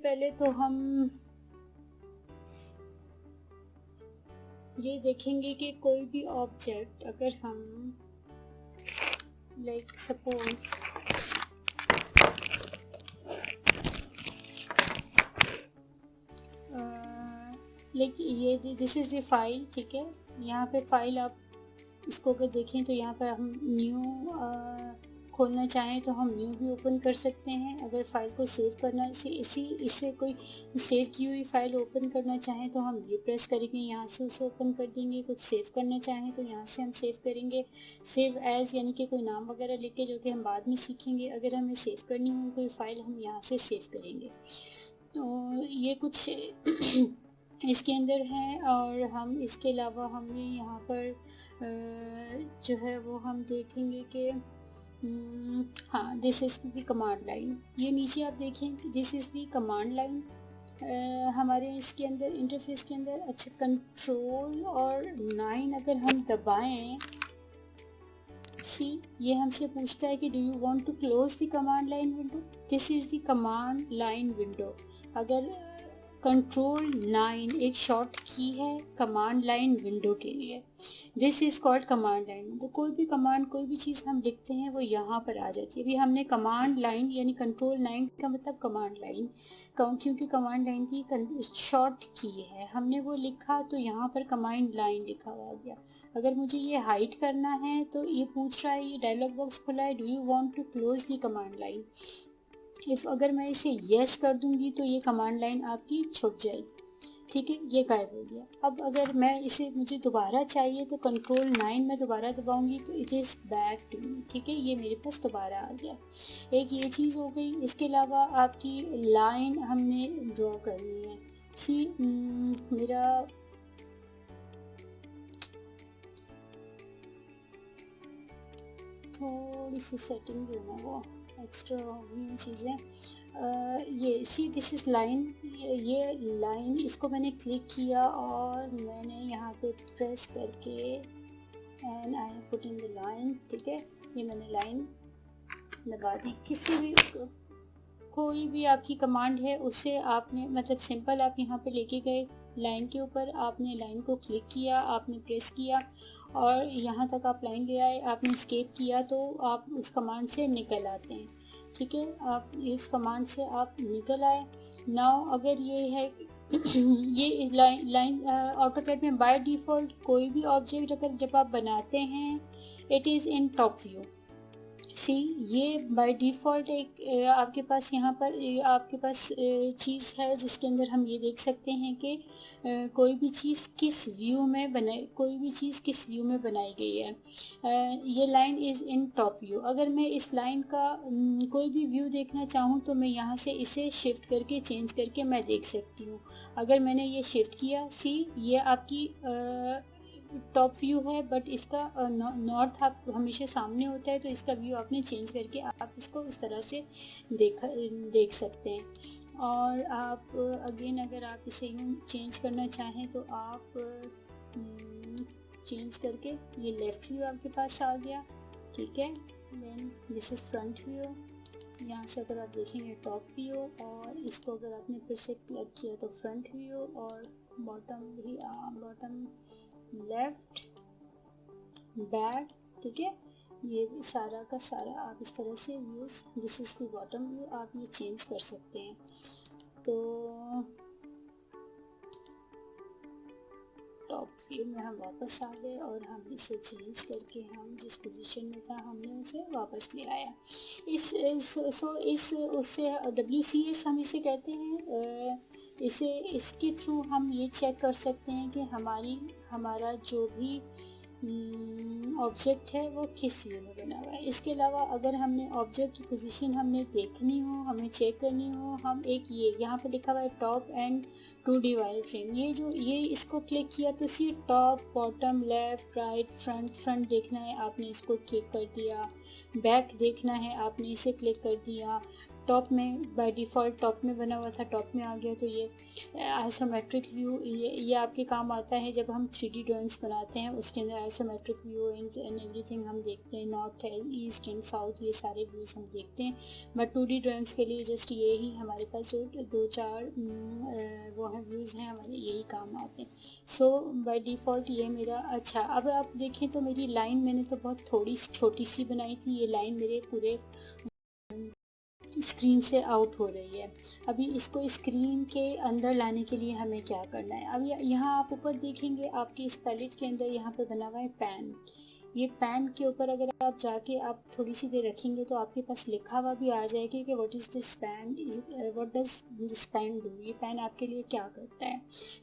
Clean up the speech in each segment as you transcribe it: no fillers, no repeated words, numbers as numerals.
पहले तो हम ये देखेंगे कि कोई भी ऑब्जेक्ट अगर हम लाइक सपोज ये दिस इज़ द फाइल, ठीक है। यहाँ पे फाइल आप इसको अगर देखें तो यहाँ पे हम न्यू खोलना चाहें तो हम न्यू भी ओपन कर सकते हैं। अगर फाइल को सेव करना इससे कोई सेव की हुई फाइल ओपन करना चाहें तो हम ये प्रेस करेंगे, यहाँ से उसे ओपन कर देंगे। कुछ सेव करना चाहें तो यहाँ से हम सेव करेंगे, सेव एज यानी कि कोई नाम वगैरह लेके, जो कि हम बाद में सीखेंगे। अगर हमें सेव करनी हो कोई फाइल हम यहाँ से सेव करेंगे। तो ये कुछ इसके अंदर है। और हम इसके अलावा हमें यहाँ पर जो है वो हम देखेंगे कि हाँ, this is the command line. ये नीचे आप देखें, this is the command line. हमारे इसके अंदर इंटरफेस के अंदर अच्छा कंट्रोल और 9 अगर हम दबाएं, ये हमसे पूछता है कि do you want to close the command line window. This is the command line window. अगर कंट्रोल 9 एक शॉर्ट की है कमांड लाइन विंडो के लिए। This is called command line. तो कोई भी कमांड, कोई भी चीज़ हम लिखते हैं वो यहाँ पर आ जाती है। अभी हमने कमांड लाइन यानी कंट्रोल 9 का मतलब कमांड लाइन, क्योंकि कमांड लाइन की शॉर्ट की है, हमने वो लिखा तो यहाँ पर कमांड लाइन लिखा हुआ गया। अगर मुझे ये हाइड करना है तो ये पूछ रहा है, ये डायलॉग बॉक्स खुला है, do you want to close the command line. अगर मैं इसे यस कर दूंगी तो ये कमांड लाइन आपकी छुप जाएगी, ठीक है, ये गायब हो गया। अब अगर मैं इसे मुझे दोबारा चाहिए तो कंट्रोल 9 मैं दोबारा दबाऊंगी तो it is back to me, ठीक है, ये मेरे पास दोबारा आ गया। एक ये चीज़ हो गई। इसके अलावा आपकी लाइन हमने ड्रॉ करनी है। मेरा थोड़ी सी सेटिंग जो है वो एक्स्ट्रा होगी चीज़ें। ये दिस इज़ लाइन। ये लाइन, इसको मैंने क्लिक किया और मैंने यहाँ पे प्रेस करके and I have put in the line, ठीक है, ये मैंने लाइन लगा दी। किसी भी कोई भी आपकी कमांड है उससे आपने मतलब सिंपल आप यहाँ पे लेके गए लाइन के ऊपर, आपने लाइन को क्लिक किया, आपने प्रेस किया और यहाँ तक आप लाइन ले आए, आपने एस्केप किया तो आप उस कमांड से निकल आते हैं, ठीक है। आप इस कमांड से आप निकल आए। नाउ अगर ये है ये इस लाइन ऑटोकैड में बाय डिफ़ॉल्ट कोई भी ऑब्जेक्ट अगर जब आप बनाते हैं it is in top view. ये बाय डिफ़ॉल्ट एक आपके पास यहाँ पर आपके पास चीज़ है जिसके अंदर हम ये देख सकते हैं कि कोई भी चीज़ किस व्यू में बनाई गई है। ये line is in top view. अगर मैं इस लाइन का कोई भी व्यू देखना चाहूँ तो मैं यहाँ से इसे शिफ्ट करके चेंज करके मैं देख सकती हूँ। अगर मैंने ये शिफ्ट किया, ये आपकी टॉप व्यू है, बट इसका नॉर्थ आप हमेशा सामने होता है तो इसका व्यू आपने चेंज करके आप इसको इस तरह से देख सकते हैं। और आप अगेन अगर आप इसे यूँ चेंज करना चाहें तो आप चेंज करके ये लेफ़्ट व्यू आपके पास आ गया, ठीक है। Then this is front view. यहाँ से अगर आप देखेंगे टॉप व्यू और इसको अगर आपने फिर से क्लिक किया तो फ्रंट व्यू और बॉटम लेफ्ट बैक, ठीक है। ये सारा का सारा आप इस तरह से views, this is the bottom view, आप ये चेंज कर सकते हैं। तो टॉप व्यू में हम वापस आ गए और हम इसे चेंज करके हम जिस पोजीशन में था हमने उसे वापस ले आया। उससे WCS हम इसे कहते हैं। इसके थ्रू हम ये चेक कर सकते हैं कि हमारा जो भी ऑब्जेक्ट है वो किस व्यू में बना हुआ है। इसके अलावा अगर हमने ऑब्जेक्ट की पोजीशन हमने देखनी हो, हमें चेक करनी हो, हम एक ये यहाँ पे लिखा हुआ है top and 2D wire frame, ये इसको क्लिक किया तो see top bottom left right front देखना है, आपने इसको क्लिक कर दिया। बैक देखना है, आपने इसे क्लिक कर दिया। टॉप में बाय डिफ़ॉल्ट टॉप में बना हुआ था, टॉप में आ गया। तो ये आइसोमेट्रिक व्यू ये आपके काम आता है जब हम 3D ड्राइंग्स बनाते हैं, उसके अंदर आइसोमेट्रिक व्यू एंड एवरीथिंग हम देखते हैं, नॉर्थ ईस्ट एंड साउथ ये सारे व्यूज़ हम देखते हैं। बट 2D ड्राइंग्स के लिए जस्ट ये ही हमारे पास जो 2-4 वो हैं व्यूज़ हैं, हमारे यही काम आते हैं। सो बाय डिफ़ॉल्ट ये मेरा अच्छा। अब आप देखें तो मेरी लाइन मैंने तो बहुत थोड़ी छोटी सी बनाई थी, ये लाइन मेरे पूरे स्क्रीन से आउट हो रही है। अभी इसको स्क्रीन के अंदर लाने के लिए हमें क्या करना है, अब यहाँ आप ऊपर देखेंगे आपके इस पैलेट के अंदर यहाँ पे बना हुआ है पैन। ये पैन के ऊपर अगर आप जाके आप थोड़ी सी देर रखेंगे तो आपके पास लिखा हुआ भी आ जाएगा कि what is this pan, what does this pan do. ये पैन आपके लिए क्या करता है।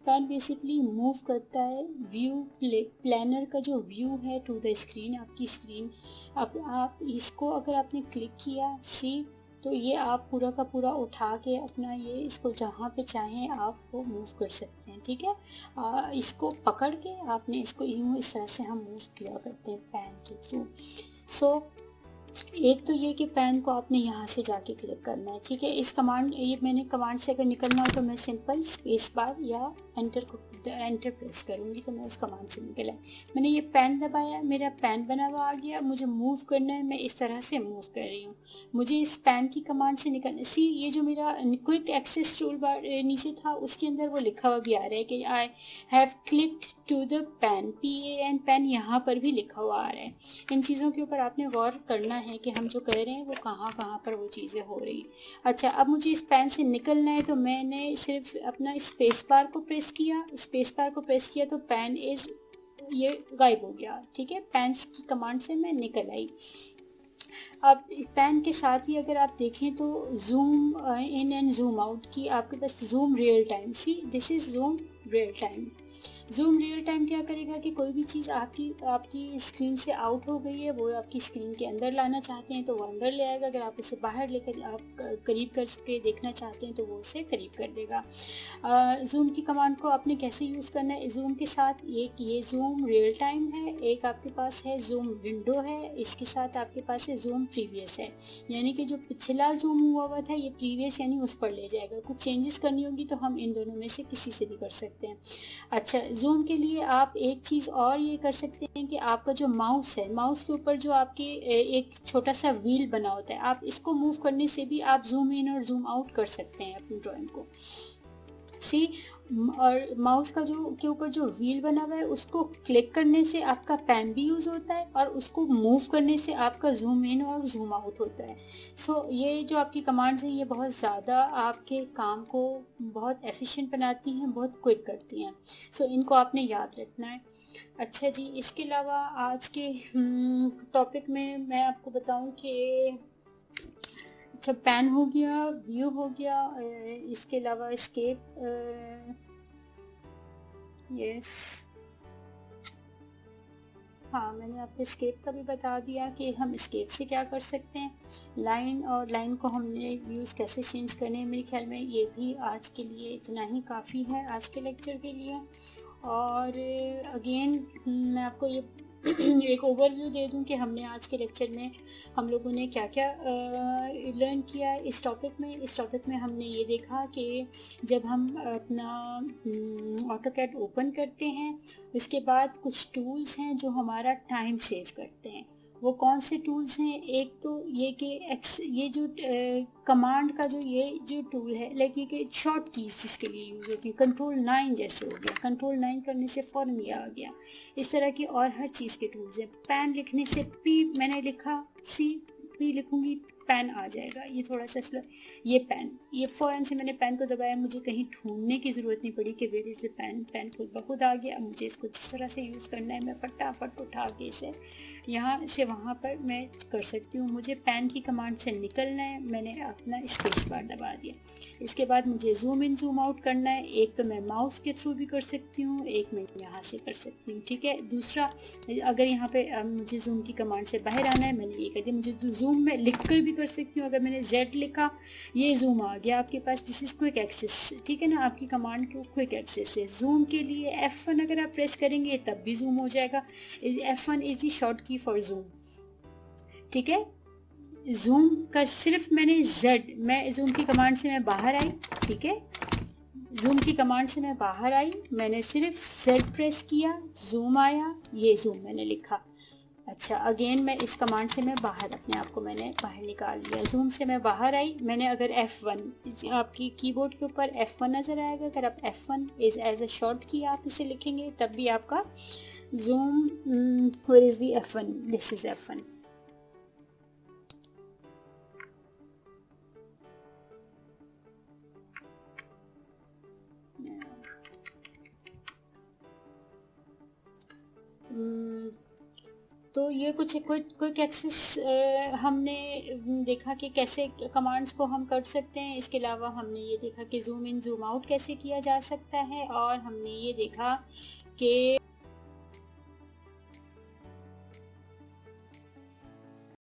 पैन बेसिकली मूव करता है व्यू प्लानर का जो व्यू है टू द स्क्रीन, आपकी स्क्रीन। अब आप इसको अगर आपने क्लिक किया सी, तो ये आप पूरा का पूरा उठा के अपना ये इसको जहाँ पे चाहें आप वो मूव कर सकते हैं, ठीक है। इसको पकड़ के आपने इसको यूँ इस तरह से हम मूव किया करते हैं पैन के थ्रू। सो एक तो ये कि पैन को आपने यहाँ से जाके क्लिक करना है, ठीक है। इस कमांड ये मैंने कमांड से अगर निकलना हो तो मैं सिंपल स्पेस बार या एंटर प्रेस करूँगी तो मैं उस कमांड से निकल आई। मैंने ये पैन दबाया, मेरा पैन बना हुआ आ गया। मुझे मूव करना है, मैं इस तरह से मूव कर रही हूँ। मुझे इस पैन की कमांड से निकलना, सी ये जो मेरा क्विक एक्सेस टूल बार नीचे था उसके अंदर वो लिखा हुआ भी आ रहा है कि I have clicked to the pan, PAN pan यहाँ पर भी लिखा हुआ आ रहा है। इन चीज़ों के ऊपर आपने गौर करना है कि हम जो कह रहे हैं वो कहाँ कहाँ पर वो चीज़ें हो रही हैं। अच्छा, अब मुझे इस पैन से निकलना है तो मैंने सिर्फ अपना स्पेस बार को प्रेस किया, स्पेस बार को प्रेस किया तो पैन ये गायब हो गया, ठीक है। पैन की कमांड से मैं निकल आई। अब पैन के साथ ही अगर आप देखें तो zoom in and zoom out की आपके पास zoom real time, see this is zoom real time. Zoom real time क्या करेगा कि कोई भी चीज़ आपकी स्क्रीन से आउट हो गई है वो आपकी स्क्रीन के अंदर लाना चाहते हैं तो वो अंदर ले आएगा। अगर आप उसे बाहर लेकर आप करीब कर सके देखना चाहते हैं तो वो उसे करीब कर देगा। जूम की कमांड को आपने कैसे यूज़ करना है जूम के साथ, एक ये जूम रियल टाइम है, एक आपके पास है जूम विंडो है, इसके साथ आपके पास है जूम प्रीवियस है। यानी कि जो पिछला जूम हुआ था ये प्रीवियस यानी उस पर ले जाएगा। कुछ चेंजेस करनी होगी तो हम इन दोनों में से किसी से भी कर सकते हैं। अच्छा, जूम के लिए आप एक चीज़ और ये कर सकते हैं कि आपका जो माउस है, माउस के ऊपर जो आपके एक छोटा सा व्हील बना होता है, आप इसको मूव करने से भी आप जूम इन और जूम आउट कर सकते हैं अपनी ड्राइंग को। सी और माउस का जो के ऊपर जो व्हील बना हुआ है उसको क्लिक करने से आपका पैन भी यूज़ होता है और उसको मूव करने से आपका जूम इन और जूम आउट होता है। सो ये जो आपकी कमांड्स हैं ये बहुत ज़्यादा आपके काम को बहुत एफिशिएंट बनाती हैं, बहुत क्विक करती हैं। सो इनको आपने याद रखना है। अच्छा जी, इसके अलावा आज के टॉपिक में मैं आपको बताऊं कि अच्छा पैन हो गया, व्यू हो गया, इसके अलावा स्केप, यस हाँ, मैंने आपको स्केप का भी बता दिया कि हम स्केप से क्या कर सकते हैं। लाइन और लाइन को हमने व्यूज़ कैसे चेंज करने हैं, मेरे ख्याल में ये भी आज के लिए इतना ही काफ़ी है आज के लेक्चर के लिए। और अगेन मैं आपको ये एक ओवरव्यू दे दूं कि हमने आज के लेक्चर में हम लोगों ने क्या क्या लर्न किया इस टॉपिक में। इस टॉपिक में हमने ये देखा कि जब हम अपना ऑटोकैड ओपन करते हैं उसके बाद कुछ टूल्स हैं जो हमारा टाइम सेव करते हैं। वो कौन से टूल्स हैं, एक तो ये कि ये जो कमांड का ये जो टूल है लाइक ये शॉर्ट कीज जिसके लिए यूज़ होती है, कंट्रोल 9 जैसे हो गया, कंट्रोल 9 करने से फ़ौरन ये आ गया। इस तरह की और हर चीज़ के टूल्स हैं। पैन लिखने से पी मैंने लिखा, सी पी लिखूँगी पैन आ जाएगा। ये थोड़ा सा स्लो, ये पैन, ये फ़ौरन से मैंने पैन को दबाया, मुझे कहीं ढूंढने की ज़रूरत नहीं पड़ी कि where is the pan, pan खुद ब खुद आ गया। अब मुझे इसको जिस तरह से यूज़ करना है मैं फटाफट उठा के इसे यहाँ से वहाँ पर मैं कर सकती हूँ। मुझे पैन की कमांड से निकलना है, मैंने अपना स्पेस बार दबा दिया। इसके बाद मुझे जूम इन जूम आउट करना है, एक तो मैं माउस के थ्रू भी कर सकती हूँ, एक मैं यहाँ से कर सकती हूँ, ठीक है। दूसरा, अगर यहाँ पे मुझे जूम की कमांड से बाहर आना है, मैंने ये कर दिया। मुझे जूम में लिख कर भी कर सकती हूँ, अगर मैंने Z लिखा ये जूम आ गया आपके पास, दिस इज क्विक एक्सेस, ठीक है ना। आपकी कमांड को क्विक एक्सेस है। जूम के लिए F1 अगर आप प्रेस करेंगे तब भी जूम हो जाएगा। F1 इज द शॉर्ट की फॉर जूम, ठीक है। जूम का सिर्फ मैंने मैं जूम की कमांड से मैं बाहर आई, ठीक है, जूम की कमांड से मैं बाहर आई, मैंने सिर्फ Z प्रेस किया, जूम आया, ये जूम मैंने लिखा। अच्छा, अगेन मैं इस कमांड से मैं बाहर, अपने आप को मैंने बाहर निकाल लिया, जूम से मैं बाहर आई, मैंने अगर F1 आपकी कीबोर्ड के ऊपर F1 नज़र आएगा, अगर आप F1 is as a short की आप इसे लिखेंगे तब भी आपका zoom, where is the F1, this is F1। तो ये कुछ क्विक एक्सेस हमने देखा कि कैसे कमांड्स को हम कर सकते हैं। इसके अलावा हमने ये देखा कि जूम इन जूम आउट कैसे किया जा सकता है, और हमने ये देखा कि